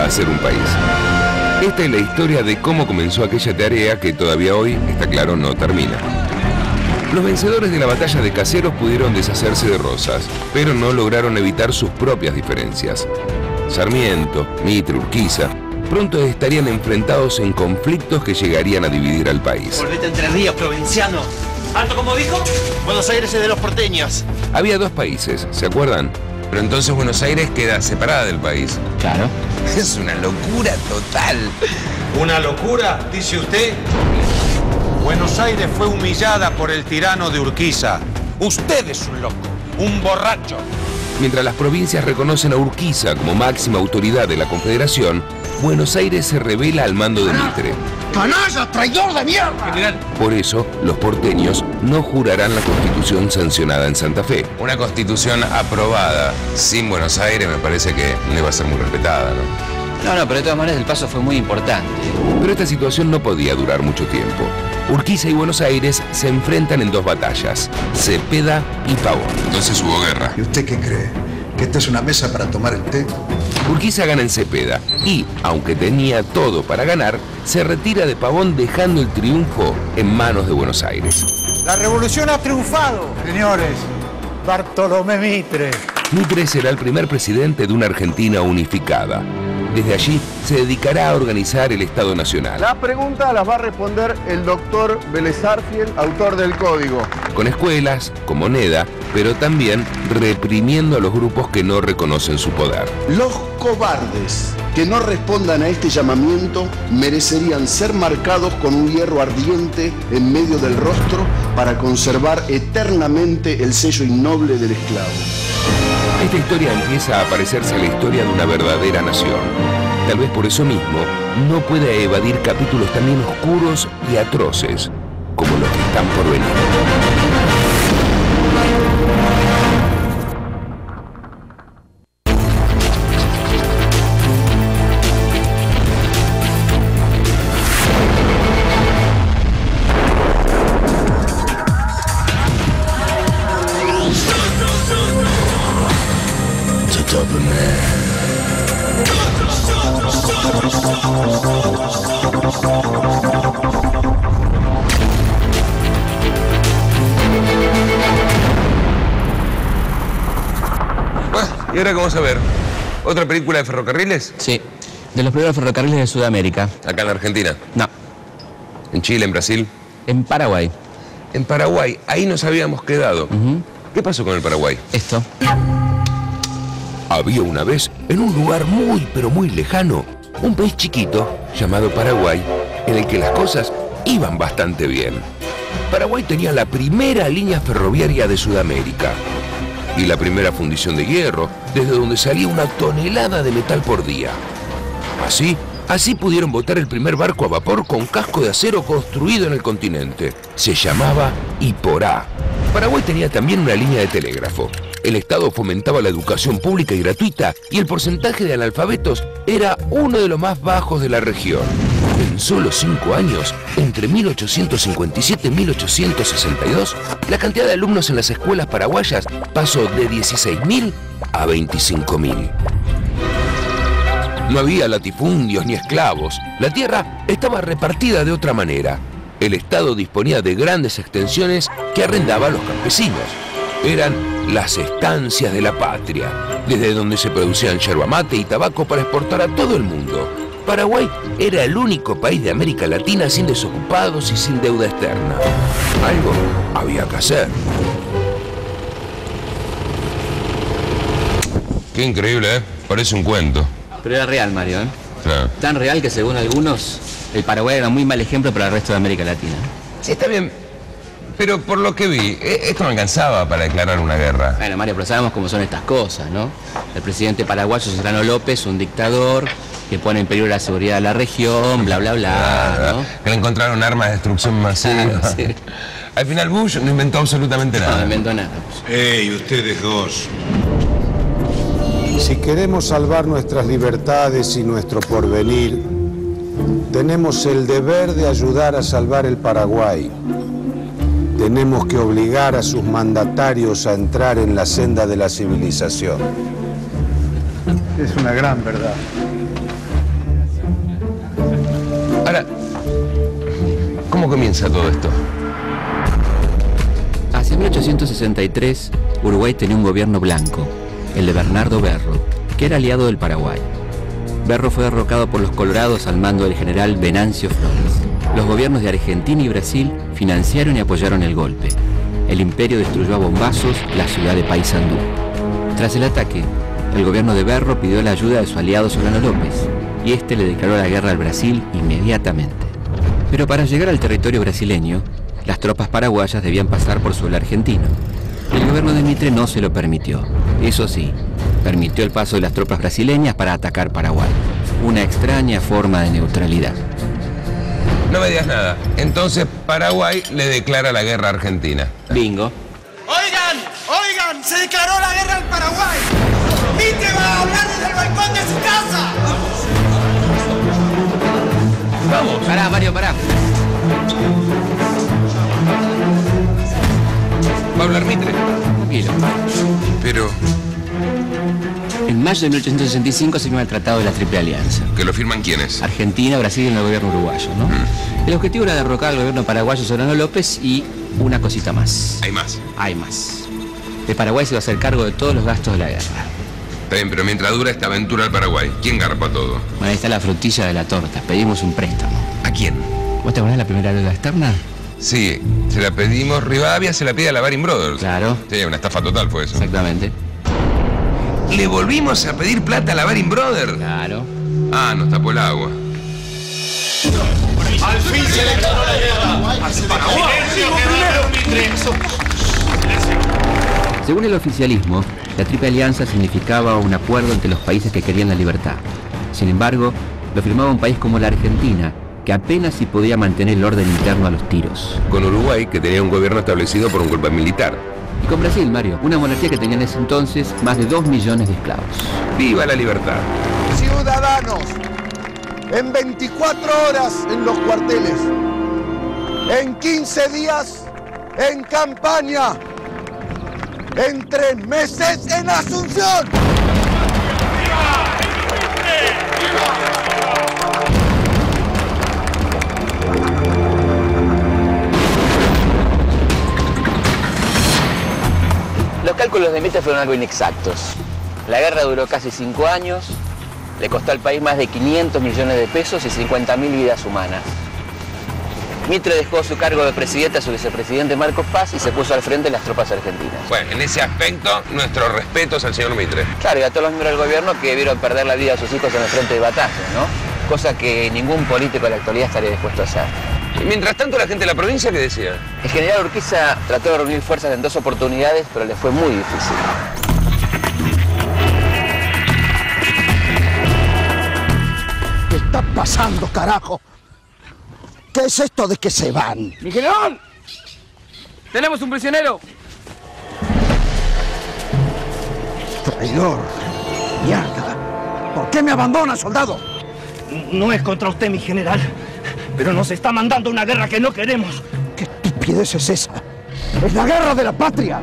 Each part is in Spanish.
a ser un país. Esta es la historia de cómo comenzó aquella tarea que todavía hoy, está claro, no termina. Los vencedores de la batalla de Caseros pudieron deshacerse de Rosas, pero no lograron evitar sus propias diferencias. Sarmiento, Mitre, Urquiza, pronto estarían enfrentados en conflictos que llegarían a dividir al país. Volvete Entre Ríos, provinciano. ¿Alto como dijo? Buenos Aires es de los porteños. Había dos países, ¿se acuerdan? Pero entonces Buenos Aires queda separada del país. Claro. Es una locura total. ¿Una locura, dice usted? Buenos Aires fue humillada por el tirano de Urquiza. Usted es un loco, un borracho. Mientras las provincias reconocen a Urquiza como máxima autoridad de la Confederación, Buenos Aires se rebela al mando de Mitre. ¡Canalla, traidor de mierda! General. Por eso, los porteños no jurarán la Constitución sancionada en Santa Fe. Una constitución aprobada sin Buenos Aires me parece que no iba a ser muy respetada, ¿no? No, pero de todas maneras el paso fue muy importante. Pero esta situación no podía durar mucho tiempo. Urquiza y Buenos Aires se enfrentan en dos batallas, Cepeda y Pavón. Entonces hubo guerra. ¿Y usted qué cree? ¿Que esta es una mesa para tomar el té? Urquiza gana en Cepeda y, aunque tenía todo para ganar, se retira de Pavón dejando el triunfo en manos de Buenos Aires. La revolución ha triunfado, señores. Bartolomé Mitre. Mitre será el primer presidente de una Argentina unificada. Desde allí se dedicará a organizar el Estado Nacional. Las preguntas las va a responder el doctor Vélez Arfiel, autor del Código. Con escuelas, con moneda, pero también reprimiendo a los grupos que no reconocen su poder. Los cobardes que no respondan a este llamamiento merecerían ser marcados con un hierro ardiente en medio del rostro para conservar eternamente el sello innoble del esclavo. Esta historia empieza a parecerse a la historia de una verdadera nación. Tal vez por eso mismo no pueda evadir capítulos también oscuros y atroces como los que están por venir. ¿Y ahora qué vamos a ver? ¿Otra película de ferrocarriles? Sí, de los primeros ferrocarriles de Sudamérica. ¿Acá en la Argentina? No, ¿En Chile, en Brasil? en Paraguay. En Paraguay, ahí nos habíamos quedado. ¿Qué pasó con el Paraguay? Esto. Había una vez, en un lugar muy pero muy lejano, un país chiquito llamado Paraguay, en el que las cosas iban bastante bien. Paraguay tenía la primera línea ferroviaria de Sudamérica y la primera fundición de hierro, desde donde salía una tonelada de metal por día. Así pudieron botar el primer barco a vapor con casco de acero construido en el continente. Se llamaba Iporá. Paraguay tenía también una línea de telégrafo. El Estado fomentaba la educación pública y gratuita y el porcentaje de analfabetos era uno de los más bajos de la región. En solo 5 años, entre 1857 y 1862, la cantidad de alumnos en las escuelas paraguayas pasó de 16.000 a 25.000. No había latifundios ni esclavos. La tierra estaba repartida de otra manera. El Estado disponía de grandes extensiones que arrendaba a los campesinos. Eran las estancias de la patria, desde donde se producían yerba mate y tabaco para exportar a todo el mundo. Paraguay era el único país de América Latina sin desocupados y sin deuda externa. Algo había que hacer. Qué increíble, ¿eh? Parece un cuento. Pero era real, Mario, ¿eh? Claro. Tan real que según algunos, el Paraguay era un muy mal ejemplo para el resto de América Latina. Sí, está bien. Pero por lo que vi, esto no alcanzaba para declarar una guerra. Bueno, Mario, pero sabemos cómo son estas cosas, ¿no? El presidente paraguayo Serrano López, un dictador que pone en peligro la seguridad de la región, bla, bla, bla, ¿no? Que le encontraron armas de destrucción masiva. Sí. Al final Bush no inventó absolutamente nada. No inventó nada. ¡Ey, ustedes dos! Si queremos salvar nuestras libertades y nuestro porvenir, tenemos el deber de ayudar a salvar el Paraguay. Tenemos que obligar a sus mandatarios a entrar en la senda de la civilización. Es una gran verdad. comienza todo esto? Hacia 1863, Uruguay tenía un gobierno blanco, el de Bernardo Berro, que era aliado del Paraguay. Berro fue derrocado por los colorados al mando del general Venancio Flores. Los gobiernos de Argentina y Brasil financiaron y apoyaron el golpe. El imperio destruyó a bombazos la ciudad de Paysandú. Tras el ataque, el gobierno de Berro pidió la ayuda de su aliado Solano López, y este le declaró la guerra al Brasil inmediatamente. Pero para llegar al territorio brasileño, las tropas paraguayas debían pasar por suelo argentino. El gobierno de Mitre no se lo permitió. Eso sí, permitió el paso de las tropas brasileñas para atacar Paraguay. Una extraña forma de neutralidad. No me digas nada. Entonces Paraguay le declara la guerra a Argentina. Bingo. ¡Oigan! ¡Se declaró la guerra al Paraguay! ¡Mitre va a hablar desde el balcón de su casa! Vamos. Pará, Mario, pará. ¿Va a hablar Mitre? Tranquilo. Pero... En mayo de 1865 se firma el Tratado de la Triple Alianza. ¿Que lo firman quiénes? Argentina, Brasil y el gobierno uruguayo, ¿no? El objetivo era derrocar al gobierno paraguayo Solano López y una cosita más. ¿Hay más? Hay más. El Paraguay se iba a hacer cargo de todos los gastos de la guerra. Está bien, pero mientras dura esta aventura al Paraguay, ¿quién garpa todo? Bueno, ahí está la frutilla de la torta. Pedimos un préstamo. ¿A quién? ¿Vos te acordás de la primera deuda externa? Sí, se la pedimos. Rivadavia se la pide a la Baring Brothers. Claro. Sí, una estafa total fue eso. Exactamente. ¿Le volvimos a pedir plata a la Baring Brothers? Claro. Ah, nos tapó el agua. ¡Al fin se declaró la guerra! ¡Al Paraguay! Según el oficialismo, la Triple Alianza significaba un acuerdo entre los países que querían la libertad. Sin embargo, lo firmaba un país como la Argentina, que apenas si podía mantener el orden interno a los tiros. Con Uruguay, que tenía un gobierno establecido por un golpe militar. Y con Brasil, Mario, una monarquía que tenía en ese entonces más de 2 millones de esclavos. ¡Viva la libertad! Ciudadanos, en 24 horas en los cuarteles, en 15 días en campaña, en 3 meses en Asunción. Los cálculos de Mitre fueron algo inexactos. La guerra duró casi 5 años, le costó al país más de 500 millones de pesos y 50.000 vidas humanas. Mitre dejó su cargo de presidente a su vicepresidente Marcos Paz y se puso al frente de las tropas argentinas. Bueno, en ese aspecto, nuestros respetos al señor Mitre. Claro, y a todos los miembros del gobierno que vieron perder la vida de sus hijos en el frente de batalla, ¿no? Cosa que ningún político de la actualidad estaría dispuesto a hacer. Y mientras tanto, la gente de la provincia, ¿qué decía? El general Urquiza trató de reunir fuerzas en 2 oportunidades, pero le fue muy difícil. ¿Qué está pasando, carajo? ¿Qué es esto de que se van? ¡Mi general! ¡Tenemos un prisionero! Traidor. Mierda. ¿Por qué me abandona, soldado? No es contra usted, mi general, pero nos está mandando una guerra que no queremos. ¿Qué estupidez es esa? ¡Es la guerra de la patria!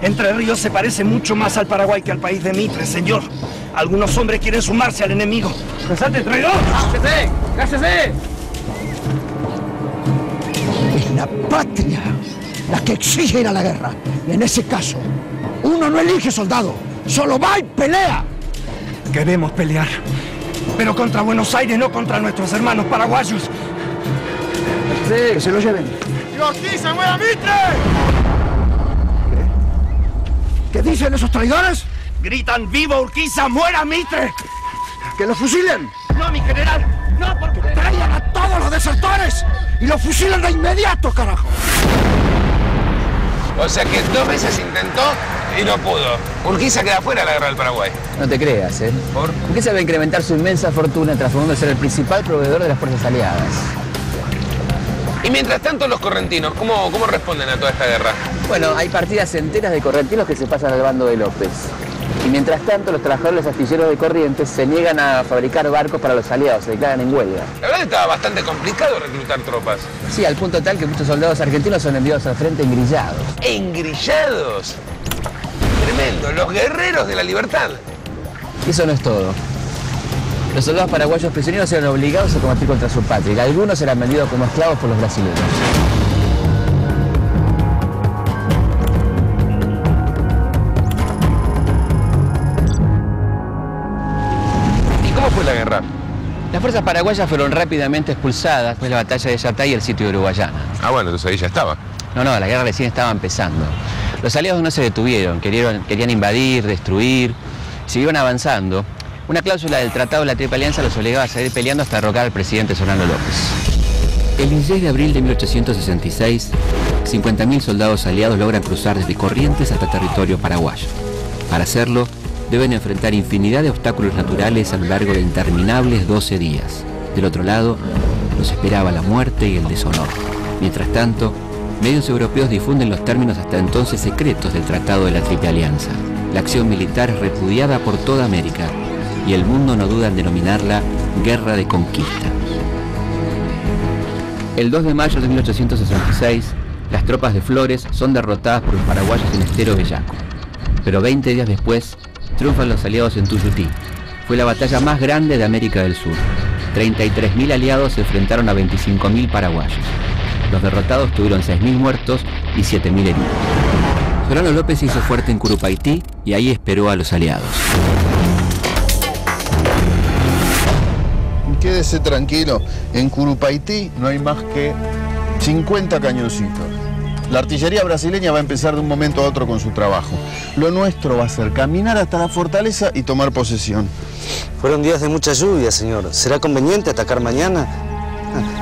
Entre Ríos se parece mucho más al Paraguay que al país de Mitre, señor. Algunos hombres quieren sumarse al enemigo. ¡Resalte, traidor! ¡Cállese! ¡Cállese! Es la patria la que exige ir a la guerra. Y en ese caso, uno no elige, soldado. Solo va y pelea. Queremos pelear, pero contra Buenos Aires, no contra nuestros hermanos paraguayos. Sí, que se lo lleven. ¡Y aquí se muera Mitre! ¿Qué dicen esos traidores? Gritan: ¡Viva Urquiza, muera Mitre! ¡Que lo fusilen! ¡No, mi general! ¡No, porque traigan a todos los desertores y los fusilen de inmediato, carajo! O sea que 2 veces intentó y no pudo. Urquiza queda fuera de la guerra del Paraguay. No te creas, ¿eh? ¿Por? Urquiza va a incrementar su inmensa fortuna transformándose en el principal proveedor de las fuerzas aliadas. Y mientras tanto, los correntinos, ¿cómo responden a toda esta guerra? Bueno, hay partidas enteras de correntinos que se pasan al bando de López. Y mientras tanto, los trabajadores astilleros de Corrientes se niegan a fabricar barcos para los aliados, se declaran en huelga. La verdad estaba bastante complicado reclutar tropas. Sí, al punto tal que muchos soldados argentinos son enviados al frente engrillados. ¿Engrillados? Tremendo, los guerreros de la libertad. Y eso no es todo. Los soldados paraguayos prisioneros eran obligados a combatir contra su patria y algunos eran vendidos como esclavos por los brasileños. ¿Y cómo fue la guerra? Las fuerzas paraguayas fueron rápidamente expulsadas después de la batalla de Yatay y el sitio de Uruguayana. Ah, bueno, entonces ahí ya estaba. No, la guerra recién estaba empezando. Los aliados no se detuvieron, querían invadir, destruir, siguieron avanzando. Una cláusula del Tratado de la Triple Alianza los obligaba a seguir peleando hasta derrocar al presidente Solano López. El 16 de abril de 1866, 50.000 soldados aliados logran cruzar desde Corrientes hasta territorio paraguayo. Para hacerlo, deben enfrentar infinidad de obstáculos naturales a lo largo de interminables 12 días. Del otro lado, los esperaba la muerte y el deshonor. Mientras tanto, medios europeos difunden los términos hasta entonces secretos del Tratado de la Triple Alianza. La acción militar es repudiada por toda América y el mundo no duda en denominarla Guerra de Conquista. El 2 de mayo de 1866, las tropas de Flores son derrotadas por los paraguayos en Estero Bellaco. Pero 20 días después, triunfan los aliados en Tuyutí. Fue la batalla más grande de América del Sur. 33.000 aliados se enfrentaron a 25.000 paraguayos. Los derrotados tuvieron 6.000 muertos y 7.000 heridos. Solano López se hizo fuerte en Curupaití y ahí esperó a los aliados. Quédese tranquilo, en Curupaití no hay más que 50 cañoncitos. La artillería brasileña va a empezar de un momento a otro con su trabajo. Lo nuestro va a ser caminar hasta la fortaleza y tomar posesión. Fueron días de mucha lluvia, señor. ¿Será conveniente atacar mañana?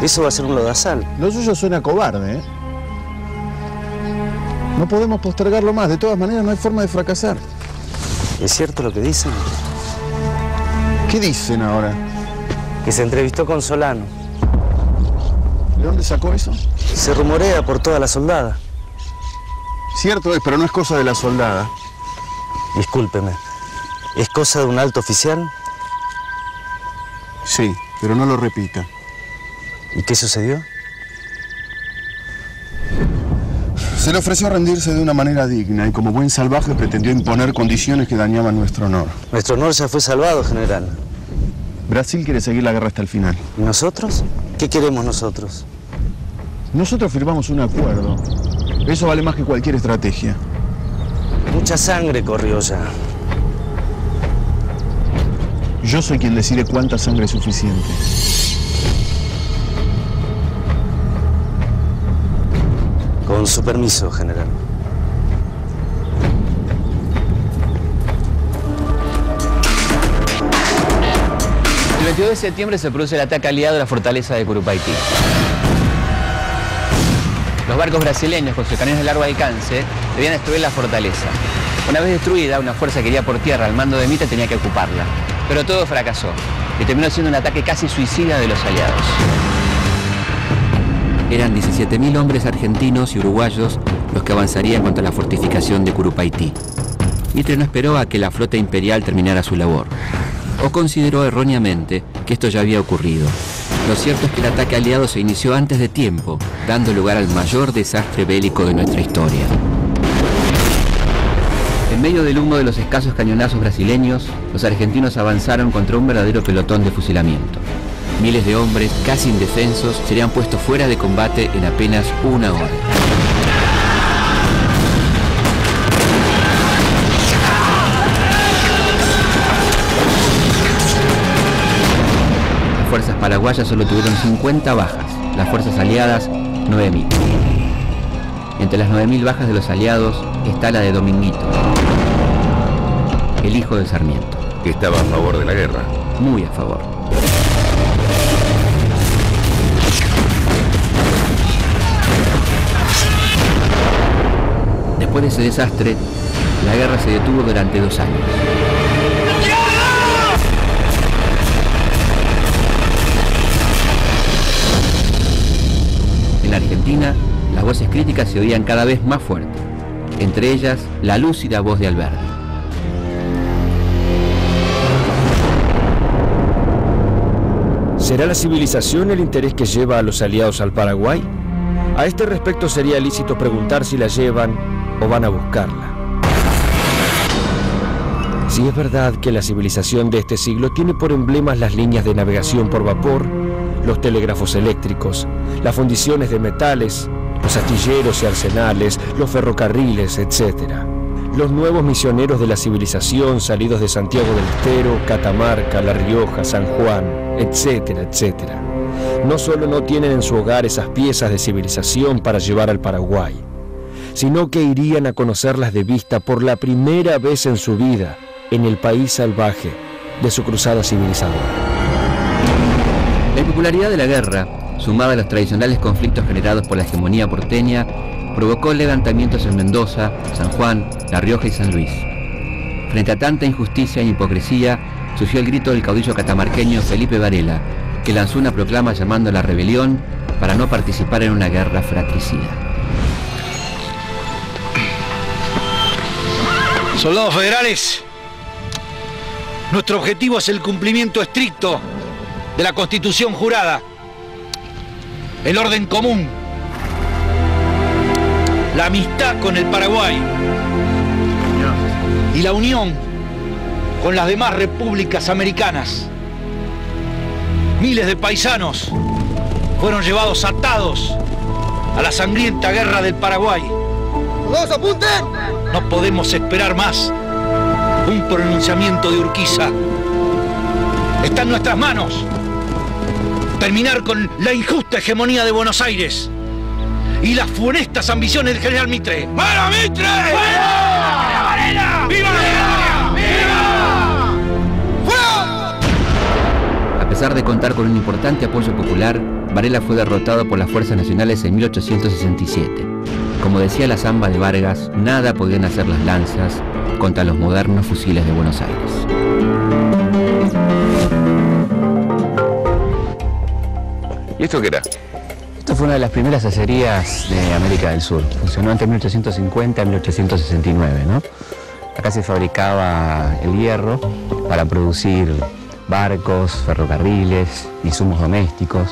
Eso va a ser un lodazal. Lo suyo suena cobarde, ¿eh? No podemos postergarlo más. De todas maneras, no hay forma de fracasar. ¿Es cierto lo que dicen? ¿Qué dicen ahora? Que se entrevistó con Solano. ¿De dónde sacó eso? Se rumorea por toda la soldada. Cierto es, pero no es cosa de la soldada. Discúlpeme. ¿Es cosa de un alto oficial? Sí, pero no lo repita. ¿Y qué sucedió? Se le ofreció rendirse de una manera digna y como buen salvaje pretendió imponer condiciones que dañaban nuestro honor. Nuestro honor ya fue salvado, general. Brasil quiere seguir la guerra hasta el final. ¿Y nosotros? ¿Qué queremos nosotros? Nosotros firmamos un acuerdo. Eso vale más que cualquier estrategia. Mucha sangre corrió ya. Yo soy quien decide cuánta sangre es suficiente. Con su permiso, general. El 22 de septiembre se produce el ataque aliado a la fortaleza de Curupaití. Los barcos brasileños con sus cañones de largo alcance debían destruir la fortaleza. Una vez destruida, una fuerza que iría por tierra al mando de Mitre tenía que ocuparla. Pero todo fracasó y terminó siendo un ataque casi suicida de los aliados. Eran 17.000 hombres argentinos y uruguayos los que avanzarían contra la fortificación de Curupaití. Mitre no esperó a que la flota imperial terminara su labor, o consideró erróneamente que esto ya había ocurrido. Lo cierto es que el ataque aliado se inició antes de tiempo, dando lugar al mayor desastre bélico de nuestra historia. En medio del humo de los escasos cañonazos brasileños, los argentinos avanzaron contra un verdadero pelotón de fusilamiento. Miles de hombres, casi indefensos, serían puestos fuera de combate en apenas una hora. Las fuerzas paraguayas solo tuvieron 50 bajas, las fuerzas aliadas 9.000. Entre las 9.000 bajas de los aliados está la de Dominguito, el hijo de Sarmiento. Que estaba a favor de la guerra. Muy a favor. Después de ese desastre, la guerra se detuvo durante 2 años. En la Argentina, las voces críticas se oían cada vez más fuertes, entre ellas la lúcida voz de Alberdi. ¿Será la civilización el interés que lleva a los aliados al Paraguay? A este respecto sería lícito preguntar si la llevan o van a buscarla. Si es verdad que la civilización de este siglo tiene por emblemas las líneas de navegación por vapor, los telégrafos eléctricos, las fundiciones de metales, los astilleros y arsenales, los ferrocarriles, etc. Los nuevos misioneros de la civilización salidos de Santiago del Estero, Catamarca, La Rioja, San Juan, etcétera, etcétera. No solo no tienen en su hogar esas piezas de civilización para llevar al Paraguay, sino que irían a conocerlas de vista por la primera vez en su vida en el país salvaje de su cruzada civilizadora. La impopularidad de la guerra, sumada a los tradicionales conflictos generados por la hegemonía porteña, provocó levantamientos en Mendoza, San Juan, La Rioja y San Luis. Frente a tanta injusticia e hipocresía, surgió el grito del caudillo catamarqueño Felipe Varela, que lanzó una proclama llamando a la rebelión para no participar en una guerra fratricida. Soldados federales, nuestro objetivo es el cumplimiento estricto de la Constitución jurada, el orden común, la amistad con el Paraguay y la unión con las demás repúblicas americanas. Miles de paisanos fueron llevados atados a la sangrienta guerra del Paraguay. ¡Todos apunten! No podemos esperar más un pronunciamiento de Urquiza. Está en nuestras manos terminar con la injusta hegemonía de Buenos Aires y las funestas ambiciones del general Mitre. ¡Viva Mitre! ¡Viva Varela! ¡Viva Varela! ¡Viva! ¡Fuego! A pesar de contar con un importante apoyo popular, Varela fue derrotado por las fuerzas nacionales en 1867. Como decía la samba de Vargas, nada podían hacer las lanzas contra los modernos fusiles de Buenos Aires. ¿Y esto qué era? Esto fue una de las primeras acerías de América del Sur. Funcionó entre 1850 y 1869, ¿no? Acá se fabricaba el hierro para producir barcos, ferrocarriles, insumos domésticos.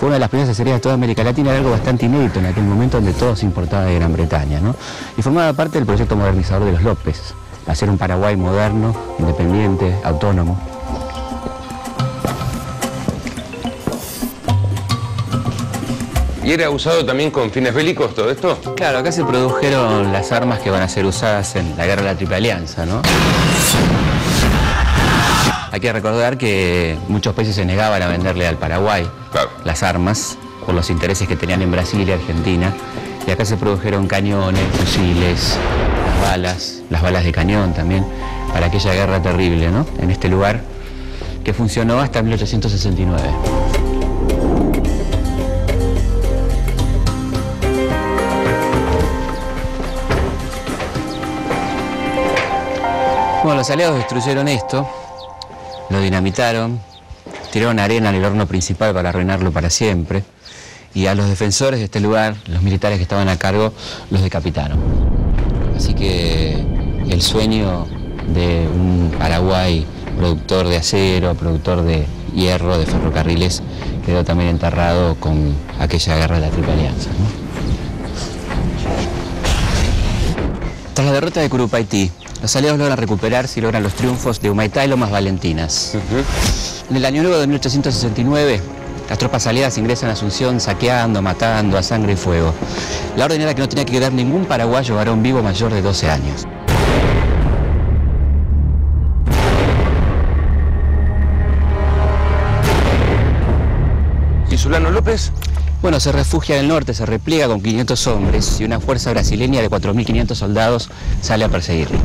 Fue una de las primeras acerías de toda América Latina, era algo bastante inédito en aquel momento donde todo se importaba de Gran Bretaña, ¿no? Y formaba parte del proyecto modernizador de los López, hacer un Paraguay moderno, independiente, autónomo. ¿Y era usado también con fines bélicos todo esto? Claro, acá se produjeron las armas que van a ser usadas en la guerra de la Triple Alianza, ¿no? Hay que recordar que muchos países se negaban a venderle al Paraguay las armas por los intereses que tenían en Brasil y Argentina. Y acá se produjeron cañones, fusiles, las balas de cañón también, para aquella guerra terrible, ¿no? En este lugar que funcionó hasta 1869. Bueno, los aliados destruyeron esto, lo dinamitaron, tiraron arena en el horno principal para arruinarlo para siempre, y a los defensores de este lugar, los militares que estaban a cargo, los decapitaron. Así que el sueño de un Paraguay productor de acero, productor de hierro, de ferrocarriles, quedó también enterrado con aquella guerra de la Triple Alianza, ¿no? Tras la derrota de Curupaytí, los aliados logran recuperarse y logran los triunfos de Humaitá y Lomas Valentinas. En el año nuevo de 1869, las tropas aliadas ingresan a Asunción saqueando, matando a sangre y fuego. La orden era que no tenía que quedar ningún paraguayo varón vivo mayor de 12 años. ¿Y Solano López? Bueno, se refugia en el norte, se repliega con 500 hombres y una fuerza brasileña de 4.500 soldados sale a perseguirlo.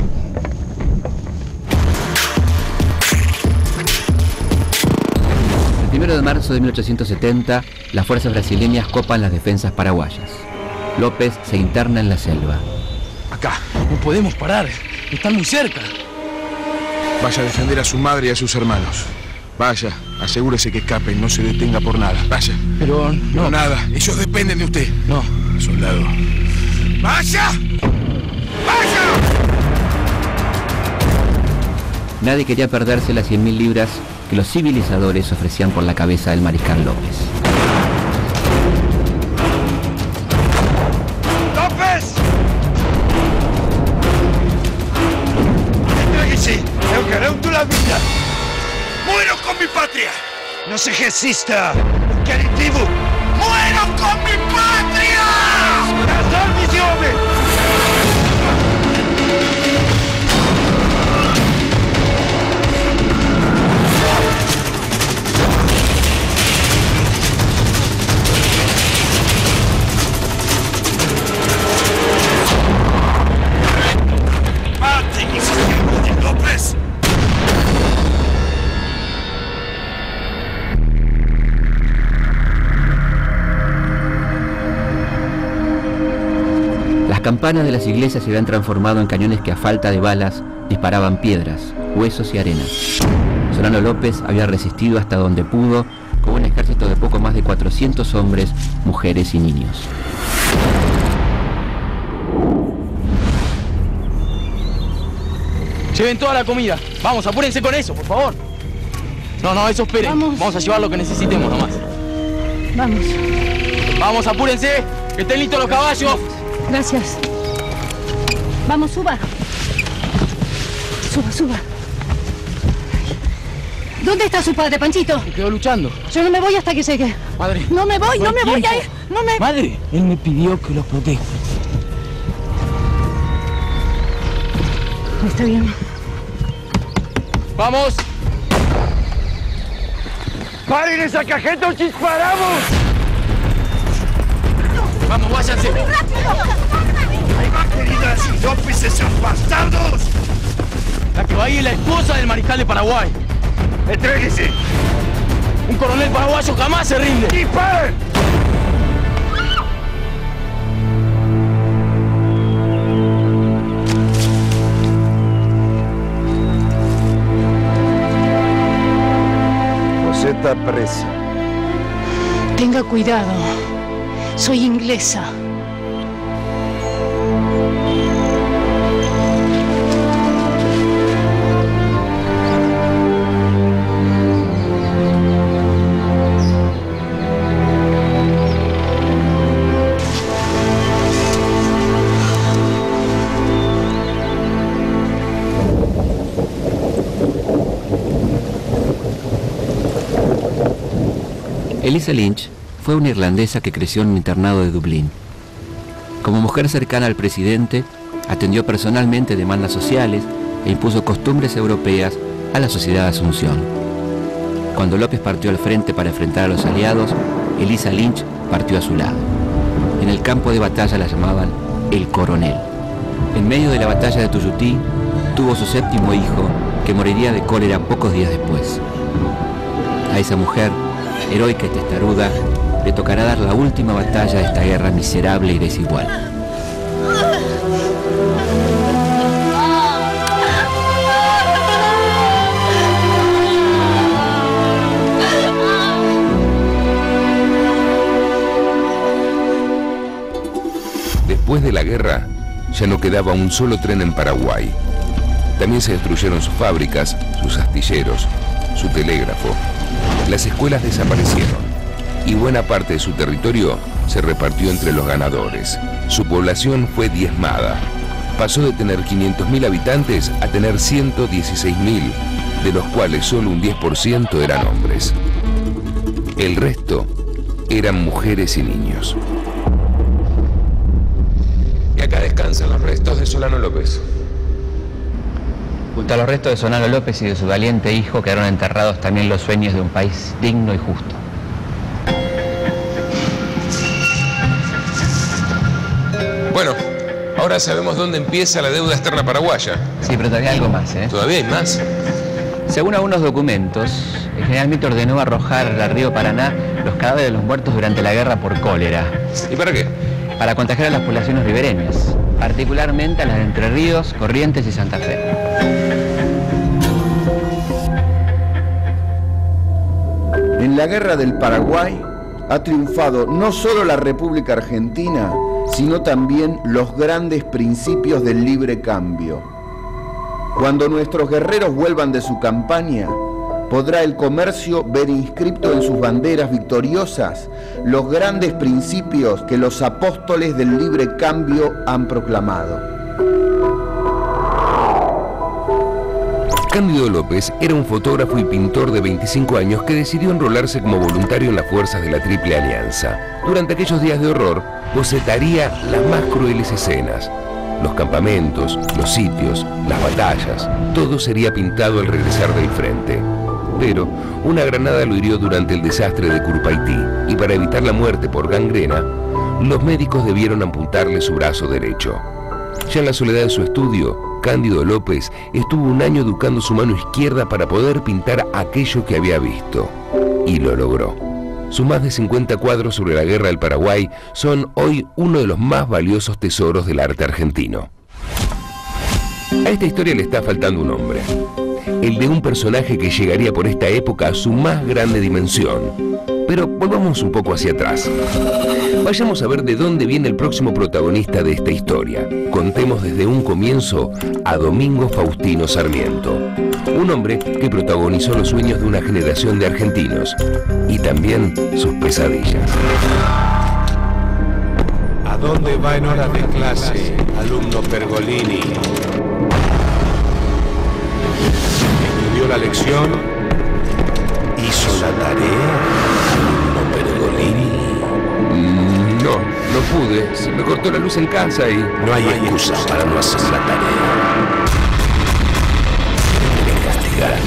El 1 de marzo de 1870, las fuerzas brasileñas copan las defensas paraguayas. López se interna en la selva. Acá, no podemos parar, están muy cerca. Vaya a defender a su madre y a sus hermanos. Vaya, asegúrese que escapen, no se detenga por nada. Vaya. Pero no. No, nada, ellos dependen de usted. No. Soldado. ¡Vaya! ¡Vaya! Nadie quería perderse las 100.000 libras que los civilizadores ofrecían por la cabeza del mariscal López. ¡López! ¡Entréguese! no se resista. Querido, ¡muero con mi patria! ¡Las misiones! ¡Maten, hijos de López! Las campanas de las iglesias se habían transformado en cañones que a falta de balas disparaban piedras, huesos y arena. Solano López había resistido hasta donde pudo con un ejército de poco más de 400 hombres, mujeres y niños. Lleven toda la comida. Vamos, apúrense con eso, por favor. No, eso esperen. Vamos a llevar lo que necesitemos nomás. Vamos. Vamos, apúrense. Que estén listos los caballos. Gracias. Vamos, suba. Suba. ¿Dónde está su padre, Panchito? Se quedó luchando. Yo no me voy hasta que llegue. Madre. No me voy a ir. Madre, él me pidió que los proteja. Está bien. ¡Vamos! ¡Paren esa cajeta o disparamos! ¡Vamos, váyanse! ¡Ahí va, queridas y López, esos bastardos! La que va ahí es la esposa del mariscal de Paraguay. ¡Entréguese! Un coronel paraguayo jamás se rinde. ¡Disparen! Está presa. Tenga cuidado. Soy inglesa. Elisa Lynch fue una irlandesa que creció en un internado de Dublín. Como mujer cercana al presidente, atendió personalmente demandas sociales e impuso costumbres europeas a la sociedad de Asunción. Cuando López partió al frente para enfrentar a los aliados, Elisa Lynch partió a su lado. En el campo de batalla la llamaban el coronel. En medio de la batalla de Tuyutí, tuvo su 7º hijo, que moriría de cólera pocos días después. A esa mujer, heroica y testaruda, le tocará dar la última batalla de esta guerra miserable y desigual. Después de la guerra, ya no quedaba un solo tren en Paraguay. También se destruyeron sus fábricas, sus astilleros, su telégrafo. Las escuelas desaparecieron y buena parte de su territorio se repartió entre los ganadores. Su población fue diezmada. Pasó de tener 500.000 habitantes a tener 116.000, de los cuales solo un 10% eran hombres. El resto eran mujeres y niños. Y acá descansan los restos de Solano López. Junto a los restos de Solano López y de su valiente hijo quedaron enterrados también los sueños de un país digno y justo. Bueno, ahora sabemos dónde empieza la deuda externa paraguaya. Sí, pero todavía hay algo más, ¿eh? ¿Todavía hay más? Según algunos documentos, el general Mitre ordenó arrojar al río Paraná los cadáveres de los muertos durante la guerra por cólera. ¿Y para qué? Para contagiar a las poblaciones ribereñas, particularmente a las de Entre Ríos, Corrientes y Santa Fe. En la guerra del Paraguay ha triunfado no solo la República Argentina, sino también los grandes principios del libre cambio. Cuando nuestros guerreros vuelvan de su campaña, podrá el comercio ver inscrito en sus banderas victoriosas los grandes principios que los apóstoles del libre cambio han proclamado. Cándido López era un fotógrafo y pintor de 25 años que decidió enrolarse como voluntario en las fuerzas de la Triple Alianza. Durante aquellos días de horror, bocetaría las más crueles escenas. Los campamentos, los sitios, las batallas, todo sería pintado al regresar del frente. Pero una granada lo hirió durante el desastre de Curupaytí y para evitar la muerte por gangrena, los médicos debieron amputarle su brazo derecho. Ya en la soledad de su estudio, Cándido López estuvo un año educando su mano izquierda para poder pintar aquello que había visto. Y lo logró. Sus más de 50 cuadros sobre la guerra del Paraguay son hoy uno de los más valiosos tesoros del arte argentino. A esta historia le está faltando un nombre. El de un personaje que llegaría por esta época a su más grande dimensión. Pero volvamos un poco hacia atrás. Vayamos a ver de dónde viene el próximo protagonista de esta historia. Contemos desde un comienzo a Domingo Faustino Sarmiento, un hombre que protagonizó los sueños de una generación de argentinos y también sus pesadillas. ¿A dónde va en horas de clase, alumno Pergolini? ¿Estudió la lección? ¿Hizo la tarea? No pude. Se me cortó la luz en casa y... No hay excusa para no hacer la tarea. Te castigar.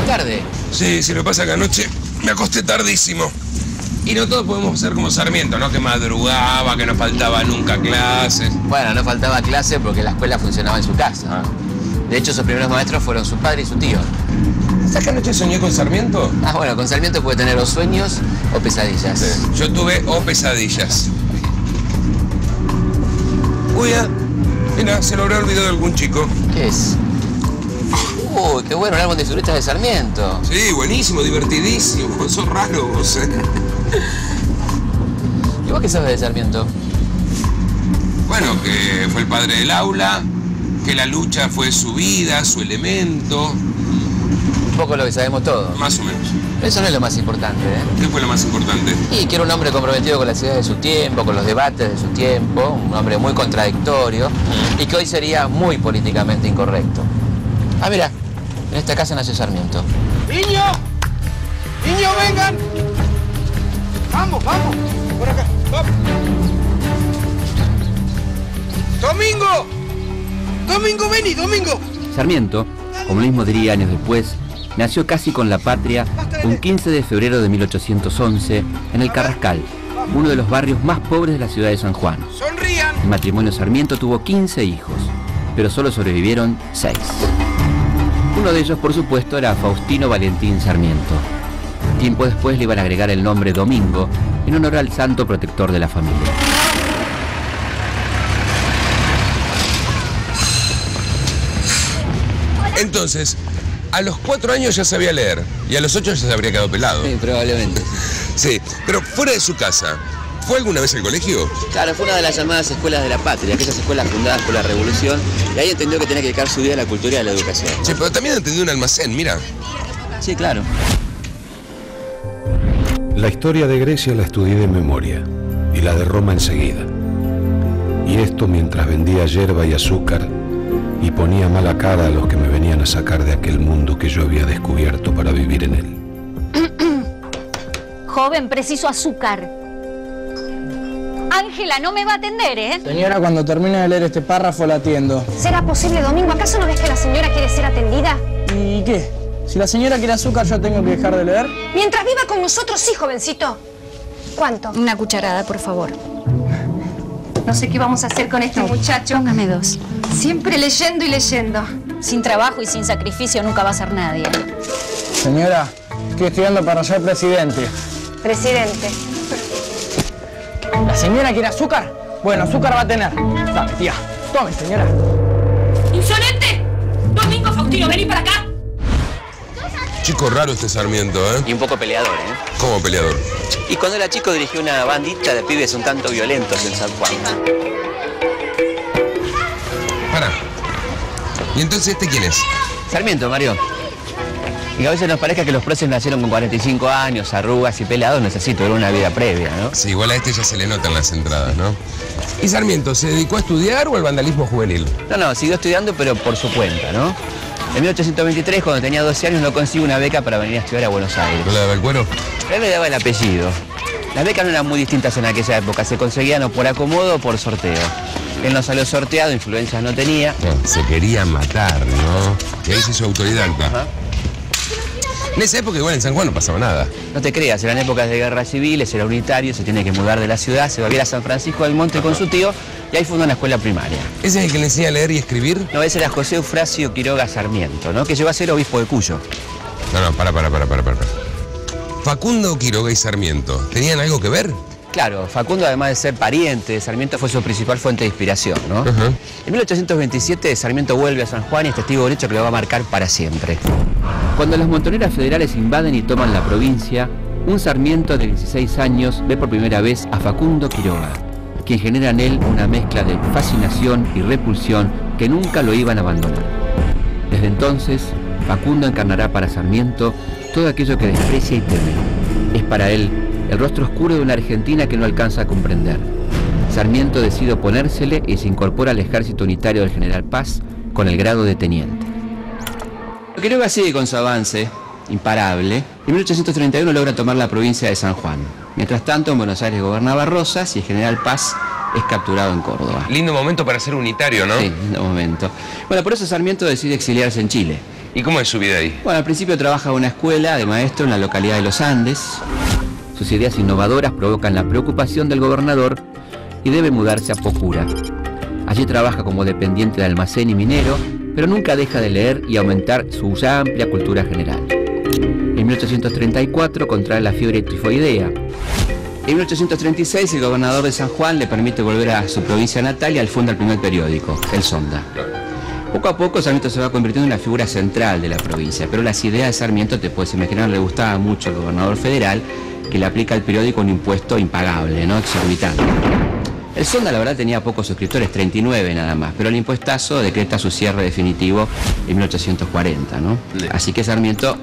Tarde. Sí, lo que pasa que anoche me acosté tardísimo. Y no todos podemos ser como Sarmiento, ¿no? Que madrugaba, que no faltaba nunca clases. Bueno, no faltaba clase porque la escuela funcionaba en su casa. De hecho, sus primeros maestros fueron su padre y su tío. ¿Sabes que anoche soñé con Sarmiento? Bueno, con Sarmiento puede tener o sueños o pesadillas. Sí. Yo tuve pesadillas. Uy, mira, se lo habrá olvidado algún chico. ¿Qué es? Uy, qué bueno, el álbum de figuritas de Sarmiento. Sí, buenísimo, divertidísimo. Sos raro vos, ¿Y vos qué sabes de Sarmiento? Bueno, que fue el padre del aula, que la lucha fue su vida, su elemento. Un poco lo que sabemos todos. Más o menos. Pero eso no es lo más importante, ¿Qué fue lo más importante? Y que era un hombre comprometido con las ideas de su tiempo, con los debates de su tiempo, un hombre muy contradictorio y que hoy sería muy políticamente incorrecto. Ah, mira, en esta casa nació Sarmiento. ¡Niño! ¡Niño, vengan! ¡Vamos, vamos! Por acá, vamos. ¡Domingo! ¡Domingo, vení, Domingo! Sarmiento, como lo mismo diría años después, nació casi con la patria un 15 de febrero de 1811 en el Carrascal, uno de los barrios más pobres de la ciudad de San Juan. ¡Sonrían! El matrimonio Sarmiento tuvo 15 hijos, pero solo sobrevivieron 6. Uno de ellos, por supuesto, era Faustino Valentín Sarmiento. Tiempo después le iban a agregar el nombre Domingo en honor al santo protector de la familia. Entonces, a los 4 años ya sabía leer y a los 8 ya se habría quedado pelado. Sí, probablemente. Sí, pero fuera de su casa, ¿fue alguna vez al colegio? Claro, fue una de las llamadas escuelas de la patria, aquellas escuelas fundadas por la Revolución, y ahí entendió que tenía que dedicar su vida a la cultura y a la educación. Sí, pero también entendió un almacén, mira. Sí, claro. La historia de Grecia la estudié de memoria y la de Roma enseguida. Y esto mientras vendía yerba y azúcar y ponía mala cara a los que me venían a sacar de aquel mundo que yo había descubierto para vivir en él. Joven, preciso azúcar. Ángela, no me va a atender, ¿eh? Señora, cuando termine de leer este párrafo la atiendo. ¿Será posible, Domingo? ¿Acaso no ves que la señora quiere ser atendida? ¿Y qué? Si la señora quiere azúcar, ¿yo tengo que dejar de leer? Mientras viva con nosotros, sí, jovencito. ¿Cuánto? Una cucharada, por favor. No sé qué vamos a hacer con este muchacho. Póngame 2. Siempre leyendo y leyendo. Sin trabajo y sin sacrificio nunca va a ser nadie. Señora, estoy estudiando para ser presidente. Presidente. ¿La señora quiere azúcar? Bueno, azúcar va a tener. Dame, tía. Tome, señora. ¡Insolente! Domingo Faustino, vení para acá. Chico raro este Sarmiento, ¿eh? Y un poco peleador, ¿eh? ¿Cómo peleador? Y cuando era chico dirigió una bandita de pibes un tanto violentos en San Juan. Pará. ¿Y entonces este quién es? Sarmiento, Mario. Y que a veces nos parezca que los próceres nacieron con 45 años, arrugas y pelados, no es así, tuvieron una vida previa, ¿no? Sí, igual a este ya se le notan las entradas, ¿no? ¿Y Sarmiento se dedicó a estudiar o al vandalismo juvenil? No, siguió estudiando, pero por su cuenta, ¿no? En 1823, cuando tenía 12 años, no consiguió una beca para venir a estudiar a Buenos Aires. ¿No le daba el cuero? Él le daba el apellido. Las becas no eran muy distintas en aquella época, se conseguían o por acomodo o por sorteo. Él no salió sorteado, influencias no tenía. No, se quería matar, ¿no? Y ahí se hizo autodidacta. Ajá. En esa época igual en San Juan no pasaba nada. No te creas, eran épocas de guerra civiles, era unitario, se tiene que mudar de la ciudad, se va a ir a San Francisco del Monte con su tío y ahí fundó una escuela primaria. ¿Ese es el que le enseña a leer y escribir? No, ese era José Eufrasio Quiroga Sarmiento, ¿no? Que llegó a ser obispo de Cuyo. No, para. Facundo Quiroga y Sarmiento, ¿tenían algo que ver? Claro, Facundo, además de ser pariente de Sarmiento, fue su principal fuente de inspiración, ¿no? En 1827, Sarmiento vuelve a San Juan y es testigo de un hecho que lo va a marcar para siempre. Cuando las montoneras federales invaden y toman la provincia, un Sarmiento de 16 años ve por primera vez a Facundo Quiroga, quien genera en él una mezcla de fascinación y repulsión que nunca lo iban a abandonar. Desde entonces, Facundo encarnará para Sarmiento todo aquello que desprecia y teme. Es para él el rostro oscuro de una Argentina que no alcanza a comprender. Sarmiento decide oponérsele y se incorpora al ejército unitario del general Paz con el grado de teniente. Quiroga sigue con su avance imparable. En 1831 logra tomar la provincia de San Juan. Mientras tanto, en Buenos Aires gobernaba Rosas y el general Paz es capturado en Córdoba. Lindo momento para ser unitario, ¿no? Sí, lindo momento. Bueno, por eso Sarmiento decide exiliarse en Chile. ¿Y cómo es su vida ahí? Bueno, al principio trabaja en una escuela de maestro en la localidad de Los Andes. Sus ideas innovadoras provocan la preocupación del gobernador y debe mudarse a Pocura. Allí trabaja como dependiente de almacén y minero, pero nunca deja de leer y aumentar su amplia cultura general. En 1834 contrae la fiebre tifoidea. En 1836 el gobernador de San Juan le permite volver a su provincia natal y al funda el primer periódico, El Sonda. Poco a poco Sarmiento se va convirtiendo en la figura central de la provincia, pero las ideas de Sarmiento, te puedes imaginar, le gustaba mucho al gobernador federal, que le aplica al periódico un impuesto impagable, ¿no? Exorbitante. El Sonda, la verdad, tenía pocos suscriptores, 39 nada más, pero el impuestazo decreta su cierre definitivo en 1840, ¿no? Sí. Así que Sarmiento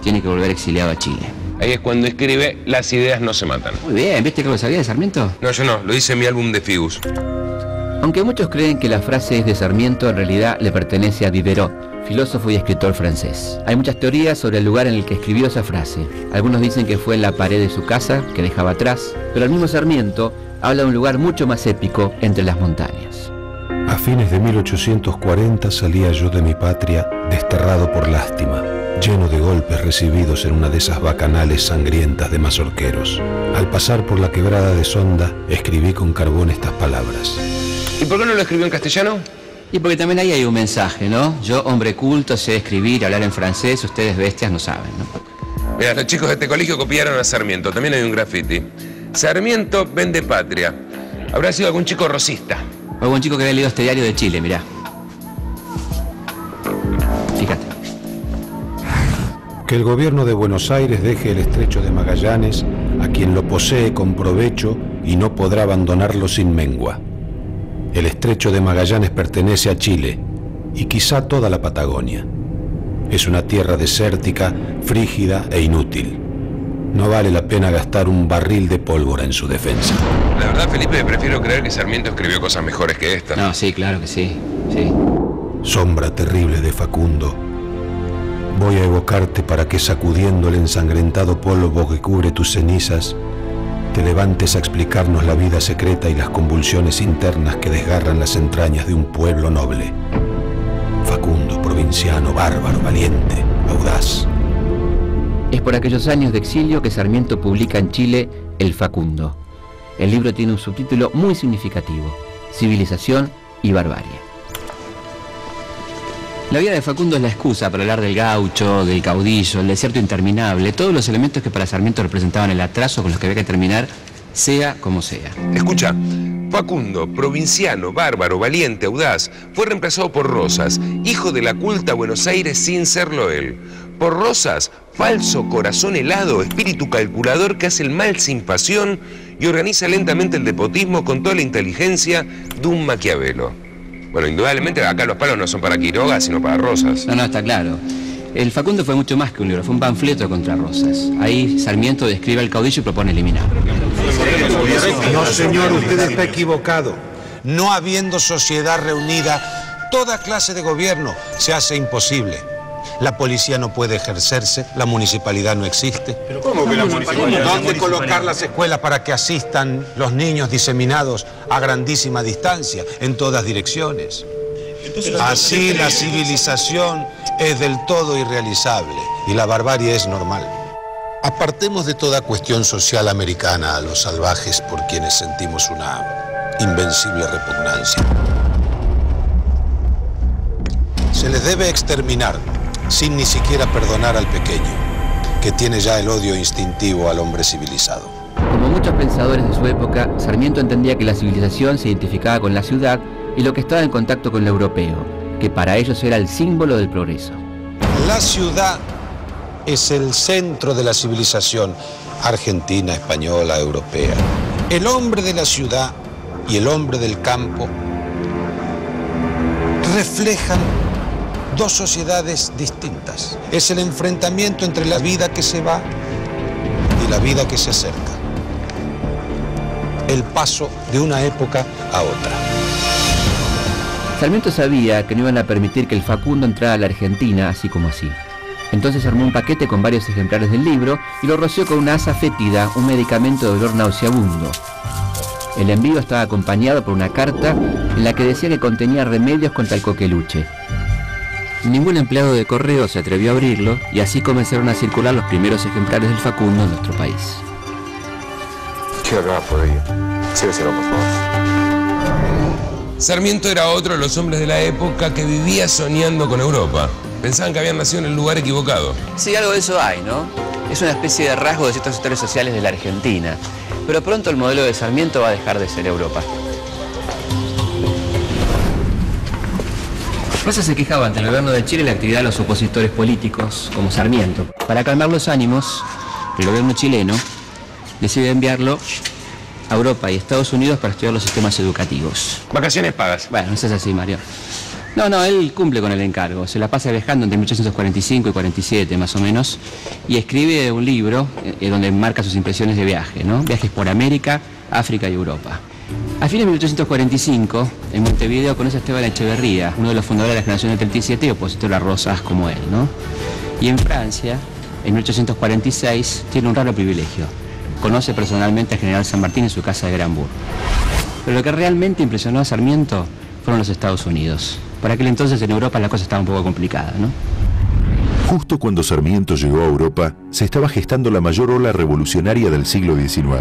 tiene que volver exiliado a Chile. Ahí es cuando escribe Las ideas no se matan. Muy bien, ¿viste que lo sabía de Sarmiento? No, yo no, lo dice en mi álbum de Figus. Aunque muchos creen que la frase es de Sarmiento, en realidad le pertenece a Diderot, filósofo y escritor francés. Hay muchas teorías sobre el lugar en el que escribió esa frase. Algunos dicen que fue en la pared de su casa, que dejaba atrás, pero el mismo Sarmiento habla de un lugar mucho más épico entre las montañas. A fines de 1840 salía yo de mi patria desterrado por lástima, lleno de golpes recibidos en una de esas bacanales sangrientas de mazorqueros. Al pasar por la quebrada de Sonda, escribí con carbón estas palabras. ¿Y por qué no lo escribió en castellano? Y porque también ahí hay un mensaje, ¿no? Yo, hombre culto, sé escribir, hablar en francés, ustedes bestias no saben, ¿no? Mira, los chicos de este colegio copiaron a Sarmiento, también hay un graffiti. Sarmiento vende patria. Habrá sido algún chico rosista. O algún chico que había leído este diario de Chile, mirá. Fíjate. Que el gobierno de Buenos Aires deje el estrecho de Magallanes a quien lo posee con provecho y no podrá abandonarlo sin mengua. El estrecho de Magallanes pertenece a Chile y quizá toda la Patagonia. Es una tierra desértica, frígida e inútil. No vale la pena gastar un barril de pólvora en su defensa. La verdad, Felipe, prefiero creer que Sarmiento escribió cosas mejores que esta. No, sí, claro que sí, sí. Sombra terrible de Facundo. Voy a evocarte para que, sacudiendo el ensangrentado polvo que cubre tus cenizas, te levantes a explicarnos la vida secreta y las convulsiones internas que desgarran las entrañas de un pueblo noble. Facundo, provinciano, bárbaro, valiente, audaz. Es por aquellos años de exilio que Sarmiento publica en Chile El Facundo. El libro tiene un subtítulo muy significativo: Civilización y Barbarie. La vida de Facundo es la excusa para hablar del gaucho, del caudillo, el desierto interminable, todos los elementos que para Sarmiento representaban el atraso con los que había que terminar, sea como sea. Escucha, Facundo, provinciano, bárbaro, valiente, audaz, fue reemplazado por Rosas, hijo de la culta Buenos Aires sin serlo él. Por Rosas, falso, corazón helado, espíritu calculador que hace el mal sin pasión y organiza lentamente el despotismo con toda la inteligencia de un Maquiavelo. Bueno, indudablemente acá los palos no son para Quiroga, sino para Rosas. No, está claro. El Facundo fue mucho más que un libro, fue un panfleto contra Rosas. Ahí Sarmiento describe al caudillo y propone eliminarlo. No, señor, usted está equivocado. No habiendo sociedad reunida, toda clase de gobierno se hace imposible. La policía no puede ejercerse, la municipalidad no existe. ¿Pero cómo que la municipalidad? ¿Dónde colocar las escuelas para que asistan los niños diseminados a grandísima distancia, en todas direcciones? Así la civilización es del todo irrealizable y la barbarie es normal. Apartemos de toda cuestión social americana a los salvajes por quienes sentimos una invencible repugnancia. Se les debe exterminar sin ni siquiera perdonar al pequeño, que tiene ya el odio instintivo al hombre civilizado. Como muchos pensadores de su época, Sarmiento entendía que la civilización se identificaba con la ciudad y lo que estaba en contacto con lo europeo, que para ellos era el símbolo del progreso. La ciudad es el centro de la civilización argentina, española, europea. El hombre de la ciudad y el hombre del campo reflejan dos sociedades distintas. Es el enfrentamiento entre la vida que se va y la vida que se acerca. El paso de una época a otra. Sarmiento sabía que no iban a permitir que el Facundo entrara a la Argentina así como así. Entonces armó un paquete con varios ejemplares del libro y lo roció con una asa fétida, un medicamento de dolor nauseabundo. El envío estaba acompañado por una carta en la que decía que contenía remedios contra el coqueluche. Ningún empleado de correo se atrevió a abrirlo y así comenzaron a circular los primeros ejemplares del Facundo en nuestro país. ¿Qué acabas por ahí? Sírveselo, por favor. Sarmiento era otro de los hombres de la época que vivía soñando con Europa. Pensaban que habían nacido en el lugar equivocado. Sí, algo de eso hay, ¿no? Es una especie de rasgo de ciertos sectores sociales de la Argentina. Pero pronto el modelo de Sarmiento va a dejar de ser Europa. Rosas se quejaba ante el gobierno de Chile la actividad de los opositores políticos, como Sarmiento. Para calmar los ánimos, el gobierno chileno decide enviarlo a Europa y Estados Unidos para estudiar los sistemas educativos. Vacaciones pagas. Bueno, no es así, Mario. No, él cumple con el encargo. Se la pasa viajando entre 1845 y 47, más o menos, y escribe un libro donde marca sus impresiones de viaje, ¿no? Viajes por América, África y Europa. A fines de 1845, en Montevideo conoce a Esteban Echeverría, uno de los fundadores de la generación del 37 y opositor a Rosas como él, ¿no? Y en Francia, en 1846, tiene un raro privilegio. Conoce personalmente al general San Martín en su casa de Granburg. Pero lo que realmente impresionó a Sarmiento fueron los Estados Unidos. Por aquel entonces en Europa la cosa estaba un poco complicada, ¿no? Justo cuando Sarmiento llegó a Europa, se estaba gestando la mayor ola revolucionaria del siglo XIX.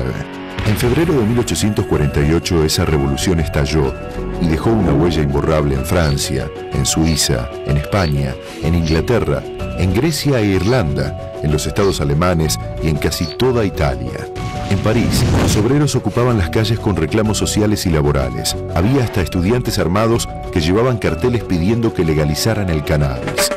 En febrero de 1848 esa revolución estalló y dejó una huella imborrable en Francia, en Suiza, en España, en Inglaterra, en Grecia e Irlanda, en los estados alemanes y en casi toda Italia. En París, los obreros ocupaban las calles con reclamos sociales y laborales. Había hasta estudiantes armados que llevaban carteles pidiendo que legalizaran el cannabis.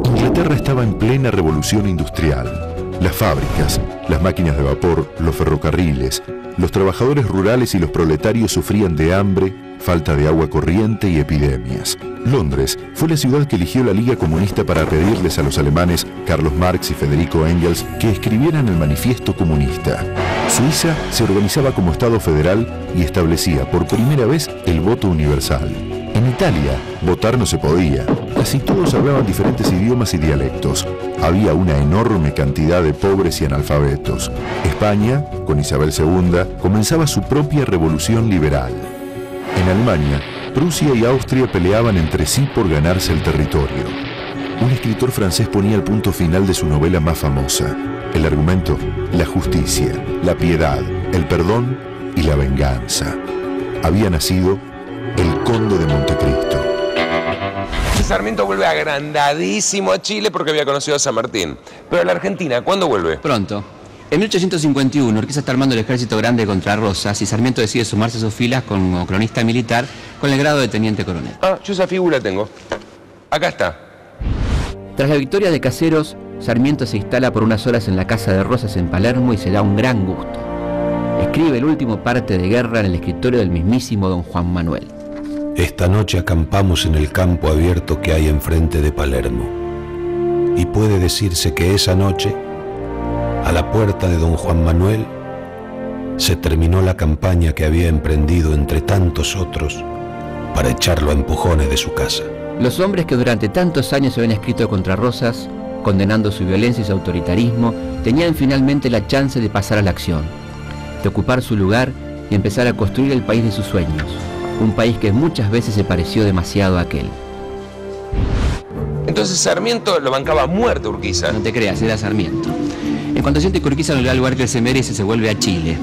Inglaterra estaba en plena revolución industrial. Las fábricas, las máquinas de vapor, los ferrocarriles, los trabajadores rurales y los proletarios sufrían de hambre, falta de agua corriente y epidemias. Londres fue la ciudad que eligió la Liga Comunista para pedirles a los alemanes Carlos Marx y Federico Engels que escribieran el Manifiesto Comunista. Suiza se organizaba como Estado federal y establecía por primera vez el voto universal. En Italia, votar no se podía. Casi todos hablaban diferentes idiomas y dialectos. Había una enorme cantidad de pobres y analfabetos. España, con Isabel II, comenzaba su propia revolución liberal. En Alemania, Prusia y Austria peleaban entre sí por ganarse el territorio. Un escritor francés ponía el punto final de su novela más famosa. El argumento: la justicia, la piedad, el perdón y la venganza. Había nacido el Conde de Montecristo. Sarmiento vuelve agrandadísimo a Chile porque había conocido a San Martín. Pero a la Argentina, ¿cuándo vuelve? Pronto. En 1851, Urquiza está armando el ejército grande contra Rosas y Sarmiento decide sumarse a sus filas como cronista militar con el grado de teniente coronel. Ah, yo esa figura tengo. Acá está. Tras la victoria de Caseros, Sarmiento se instala por unas horas en la casa de Rosas en Palermo y se da un gran gusto. Escribe el último parte de guerra en el escritorio del mismísimo don Juan Manuel. Esta noche acampamos en el campo abierto que hay enfrente de Palermo. Y puede decirse que esa noche, a la puerta de don Juan Manuel, se terminó la campaña que había emprendido entre tantos otros para echarlo a empujones de su casa. Los hombres que durante tantos años se habían escrito contra Rosas, condenando su violencia y su autoritarismo, tenían finalmente la chance de pasar a la acción, de ocupar su lugar y empezar a construir el país de sus sueños, un país que muchas veces se pareció demasiado a aquel. Entonces Sarmiento lo bancaba muerto a Urquiza. No te creas, era Sarmiento. En cuanto siente que Urquiza no le da el lugar que él se merece, se vuelve a Chile,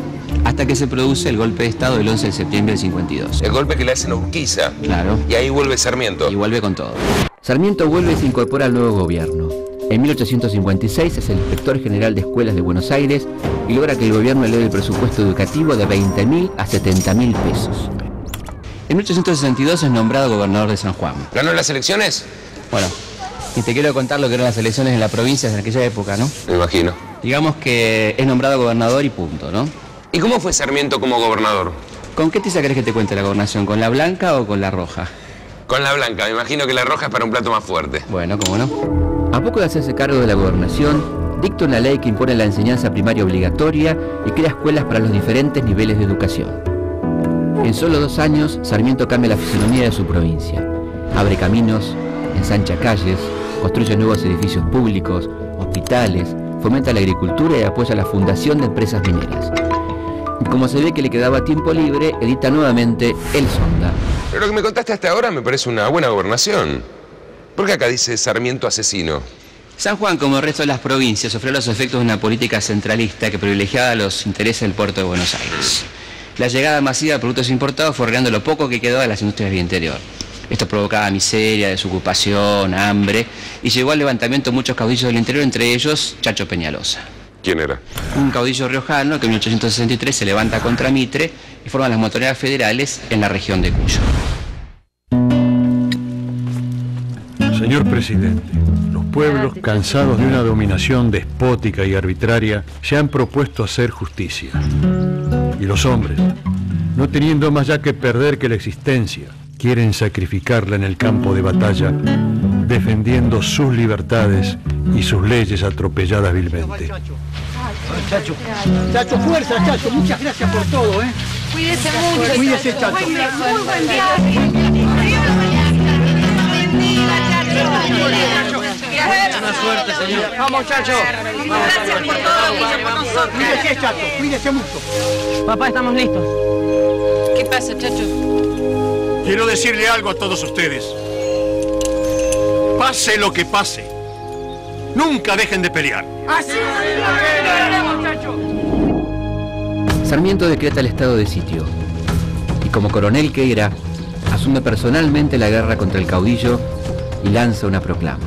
hasta que se produce el golpe de Estado del 11 de septiembre del 52. El golpe que le hacen a Urquiza. Claro. Y ahí vuelve Sarmiento. Y vuelve con todo. Sarmiento vuelve y se incorpora al nuevo gobierno. En 1856 es el inspector general de escuelas de Buenos Aires y logra que el gobierno eleve el presupuesto educativo de 20.000 a 70.000 pesos. En 1862 es nombrado gobernador de San Juan. ¿Ganó las elecciones? Bueno, y te quiero contar lo que eran las elecciones en la provincia en aquella época, ¿no? Me imagino. Digamos que es nombrado gobernador y punto, ¿no? ¿Y cómo fue Sarmiento como gobernador? ¿Con qué tiza querés que te cuente la gobernación? ¿Con la blanca o con la roja? Con la blanca, me imagino que la roja es para un plato más fuerte. Bueno, ¿cómo no? A poco de hacerse cargo de la gobernación, dicta una ley que impone la enseñanza primaria obligatoria y crea escuelas para los diferentes niveles de educación. En solo 2 años, Sarmiento cambia la fisonomía de su provincia. Abre caminos, ensancha calles, construye nuevos edificios públicos, hospitales, fomenta la agricultura y apoya la fundación de empresas mineras. Y como se ve que le quedaba tiempo libre, edita nuevamente El Sonda. Pero lo que me contaste hasta ahora me parece una buena gobernación. ¿Por qué acá dice Sarmiento asesino? San Juan, como el resto de las provincias, sufrió los efectos de una política centralista que privilegiaba los intereses del puerto de Buenos Aires. La llegada masiva de productos importados fue arreglando lo poco que quedaba de las industrias del interior. Esto provocaba miseria, desocupación, hambre y llevó al levantamiento de muchos caudillos del interior, entre ellos Chacho Peñalosa. ¿Quién era? Un caudillo riojano que en 1863 se levanta contra Mitre y forma las montoneras federales en la región de Cuyo. Señor presidente, los pueblos, cansados de una dominación despótica y arbitraria, se han propuesto hacer justicia. Y los hombres, no teniendo más ya que perder que la existencia, quieren sacrificarla en el campo de batalla, defendiendo sus libertades y sus leyes atropelladas vilmente. Chacho, fuerza, Chacho. Muchas gracias por todo, ¿eh? Cuídese mucho. Cuídese, Chacho. Muy buen viaje. Buena suerte, señor. Vamos, Chacho. Gracias por todo lo que hizo por nosotros. Cuídese, Chacho. Cuídese mucho. Papá, estamos listos. ¿Qué pasa, Chacho? Quiero decirle algo a todos ustedes. Pase lo que pase, nunca dejen de pelear. ¡Así es! Chacho! Sarmiento decreta el estado de sitio y como coronel que era, asume personalmente la guerra contra el caudillo y lanza una proclama.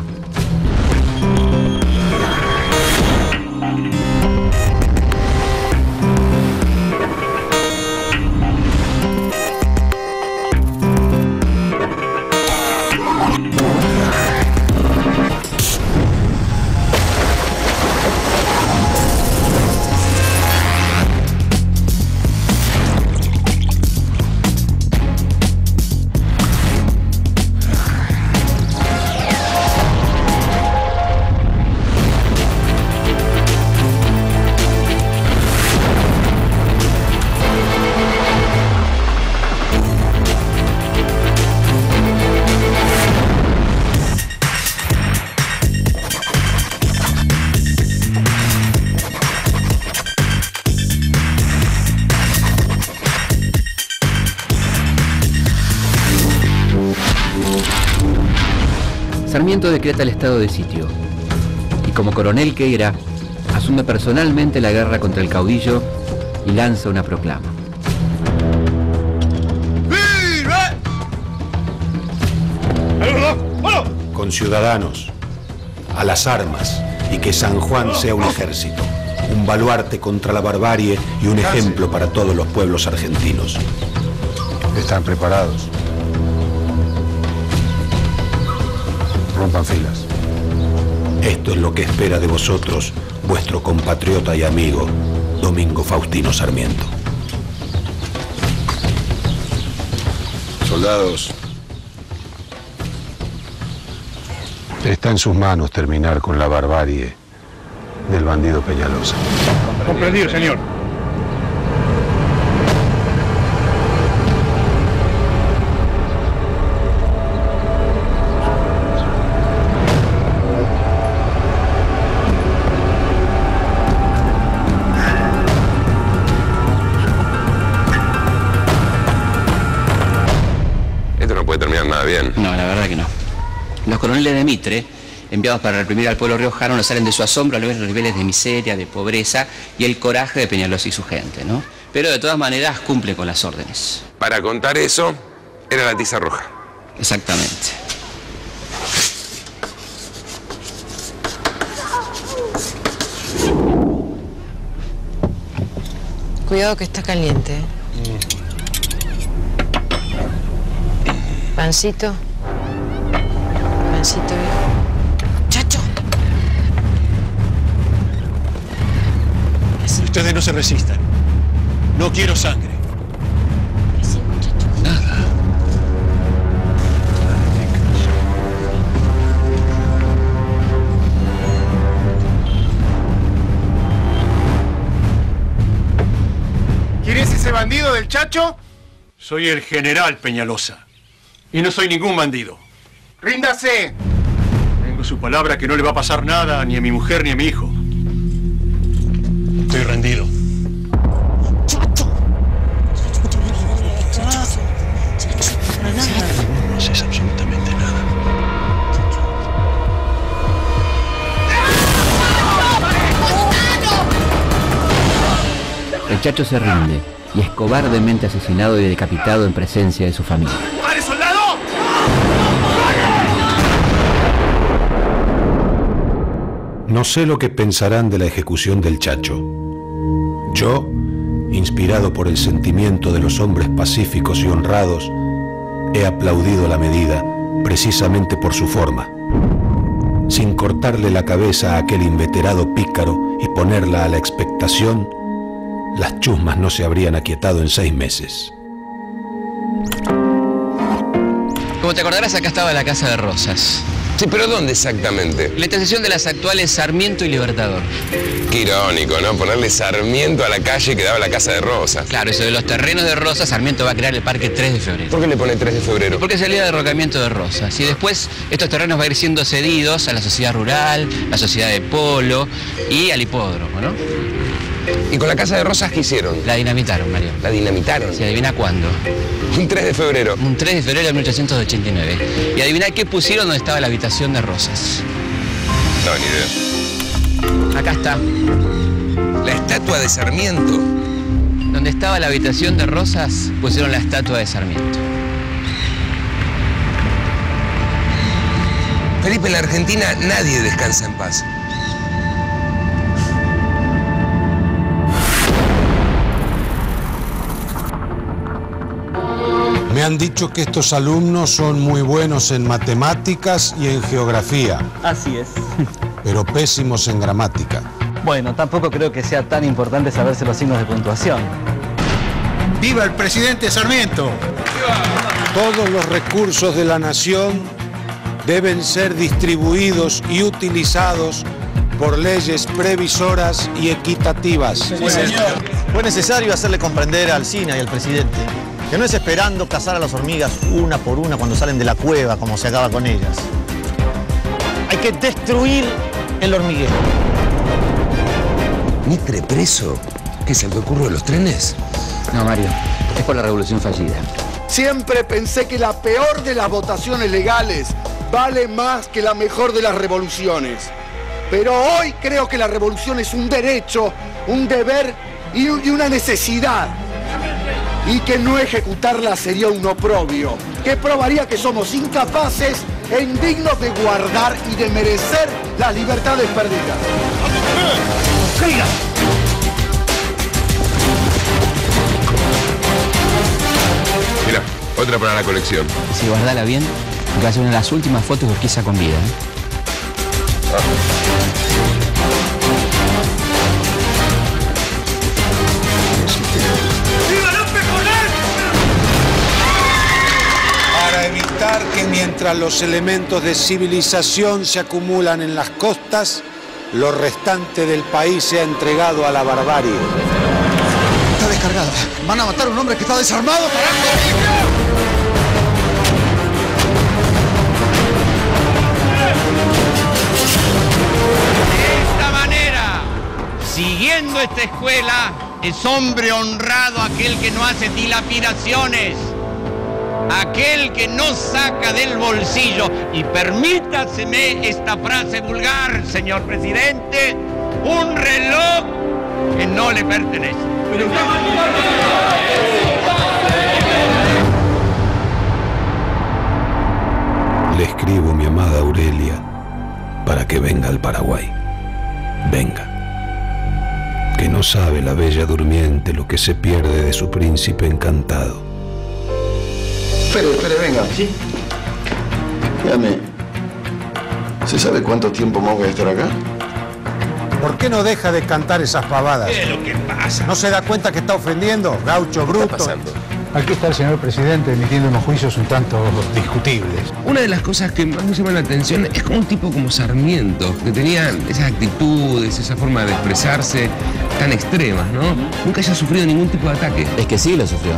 Sarmiento decreta el estado de sitio y como coronel que era, asume personalmente la guerra contra el caudillo y lanza una proclama. Conciudadanos, a las armas y que San Juan sea un ejército, un baluarte contra la barbarie y un ejemplo para todos los pueblos argentinos. ¿Están preparados? Rompan filas. Esto es lo que espera de vosotros vuestro compatriota y amigo Domingo Faustino Sarmiento. Soldados, está en sus manos terminar con la barbarie del bandido Peñalosa. Comprendido, señor. Esto no puede terminar nada bien. No, la verdad que no. Los coroneles de Mitre, enviados para reprimir al pueblo riojano, no salen de su asombro al ver los niveles de miseria, de pobreza y el coraje de Peñalosa y su gente, ¿no? Pero de todas maneras cumple con las órdenes. Para contar eso, era la tiza roja. Exactamente. Cuidado que está caliente. Pancito. Pancito, viejo. ¡Chacho! Ustedes no se resistan. No quiero sangre. Nada. ¿Quién es ese bandido del Chacho? Soy el general Peñalosa. Y no soy ningún bandido. ¡Ríndase! Tengo su palabra que no le va a pasar nada ni a mi mujer ni a mi hijo. Estoy rendido. No haces absolutamente nada. El Chacho se rinde y es cobardemente asesinado y decapitado en presencia de su familia. ¡Pare, soldado! No sé lo que pensarán de la ejecución del Chacho. Yo, inspirado por el sentimiento de los hombres pacíficos y honrados, he aplaudido la medida precisamente por su forma. Sin cortarle la cabeza a aquel inveterado pícaro y ponerla a la expectación, las chusmas no se habrían aquietado en 6 meses. Como te acordarás, acá estaba la Casa de Rosas. Sí, pero ¿dónde exactamente? La intersección de las actuales Sarmiento y Libertador. Qué irónico, ¿no? Ponerle Sarmiento a la calle que daba la Casa de Rosas. Claro, eso de los terrenos de Rosas, Sarmiento va a crear el Parque 3 de febrero. ¿Por qué le pone 3 de febrero? Porque es el día de derrocamiento de Rosas. Y después estos terrenos van a ir siendo cedidos a la sociedad rural, la sociedad de polo y al hipódromo, ¿no? ¿Y con la Casa de Rosas qué hicieron? La dinamitaron, Mario. ¿La dinamitaron? ¿Se adivina cuándo? Un 3 de febrero. Un 3 de febrero de 1889. Y adivina qué pusieron donde estaba la habitación de Rosas. No, ni idea. Acá está. La estatua de Sarmiento. Donde estaba la habitación de Rosas, pusieron la estatua de Sarmiento. Felipe, en la Argentina nadie descansa en paz. Me han dicho que estos alumnos son muy buenos en matemáticas y en geografía, Así es. pero pésimos en gramática. Bueno, tampoco creo que sea tan importante saberse los signos de puntuación. ¡Viva el presidente Sarmiento! Todos los recursos de la nación deben ser distribuidos y utilizados por leyes previsoras y equitativas. Sí, señor. Fue necesario hacerle comprender al SINA y al presidente que no es esperando cazar a las hormigas una por una cuando salen de la cueva, como se acaba con ellas. Hay que destruir el hormiguero. ¿Mitre preso? ¿Qué es el concurso de los trenes? No, Mario, es por la revolución fallida. Siempre pensé que la peor de las votaciones legales vale más que la mejor de las revoluciones. Pero hoy creo que la revolución es un derecho, un deber y una necesidad. Y que no ejecutarla sería un oprobio, que probaría que somos incapaces e indignos de guardar y de merecer las libertades perdidas. Mira, otra para la colección. Si guardala bien, va a ser una de las últimas fotos de Urquiza con vida, ¿eh? Mientras los elementos de civilización se acumulan en las costas, lo restante del país se ha entregado a la barbarie. Está descargada. Van a matar a un hombre que está desarmado. De esta manera, siguiendo esta escuela, es hombre honrado aquel que no hace dilapidaciones, aquel que no saca del bolsillo, y permítaseme esta frase vulgar, señor presidente, un reloj que no le pertenece. Le escribo, mi amada Aurelia, para que venga al Paraguay. Venga. Que no sabe la bella durmiente lo que se pierde de su príncipe encantado. Espere, venga. ¿Sí? Dígame, ¿se sabe cuánto tiempo más voy a estar acá? ¿Por qué no deja de cantar esas pavadas? ¿Qué es lo que pasa? ¿No se da cuenta que está ofendiendo? Gaucho bruto. ¿Qué está pasando? Aquí está el señor presidente emitiendo unos juicios un tanto discutibles. Una de las cosas que más me llama la atención es como un tipo como Sarmiento, que tenía esas actitudes, esa forma de expresarse tan extremas, ¿no? Nunca haya sufrido ningún tipo de ataque. Es que sí lo sufrió.